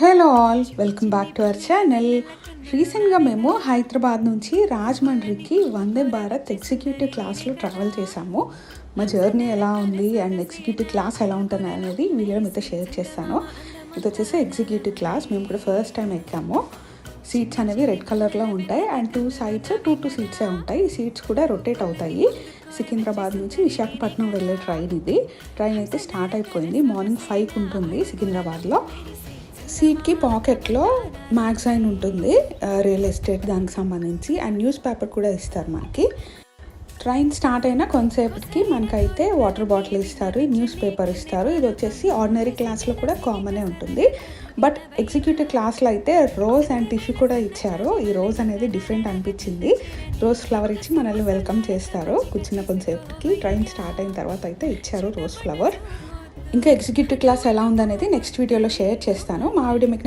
Hello all, welcome back to our channel. రీసెంట్గా మేము హైదరాబాద్ నుంచి రాజమండ్రికి వందే భారత్ ఎగ్జిక్యూటివ్ క్లాస్లో ట్రావెల్ చేసాము. మా జర్నీ ఎలా ఉంది అండ్ ఎగ్జిక్యూటివ్ క్లాస్ ఎలా ఉంటుంది అనేది వీడియోలో మీతో షేర్ చేస్తాను. ఇది వచ్చేసి ఎగ్జిక్యూటివ్ క్లాస్. మేము కూడా ఫస్ట్ టైం ఎక్కాము. సీట్స్ అనేవి రెడ్ కలర్లో ఉంటాయి అండ్ టూ సీట్సే ఉంటాయి. ఈ సీట్స్ కూడా రొటేట్ అవుతాయి. సికింద్రాబాద్ నుంచి విశాఖపట్నం వెళ్ళే ట్రైన్ ఇది. ట్రైన్ అయితే స్టార్ట్ అయిపోయింది. మార్నింగ్ 5కి ఉంటుంది సికింద్రాబాద్లో. సీట్కి పాకెట్లో మ్యాగజైన్ ఉంటుంది, రియల్ ఎస్టేట్ దానికి సంబంధించి, అండ్ న్యూస్ పేపర్ కూడా ఇస్తారు మనకి. ట్రైన్ స్టార్ట్ అయినా కొంతసేపటికి మనకైతే వాటర్ బాటిల్ ఇస్తారు, న్యూస్ పేపర్ ఇస్తారు. ఇది వచ్చేసి ఆర్డినరీ క్లాస్లో కూడా కామనే ఉంటుంది. బట్ ఎగ్జిక్యూటివ్ క్లాస్లో అయితే రోజ్ అండ్ టిష్యూ కూడా ఇచ్చారు. ఈ రోజ్ అనేది డిఫరెంట్ అనిపించింది. రోజ్ ఫ్లవర్ ఇచ్చి మనల్ని వెల్కమ్ చేస్తారు. కూర్చున్న కొంతసేపటికి ట్రైన్ స్టార్ట్ అయిన తర్వాత అయితే ఇచ్చారు రోజ్ ఫ్లవర్. ఇంకా ఎగ్జిక్యూటివ్ క్లాస్ ఎలా ఉందనేది నెక్స్ట్ వీడియోలో షేర్ చేస్తాను. మా వీడియో మీకు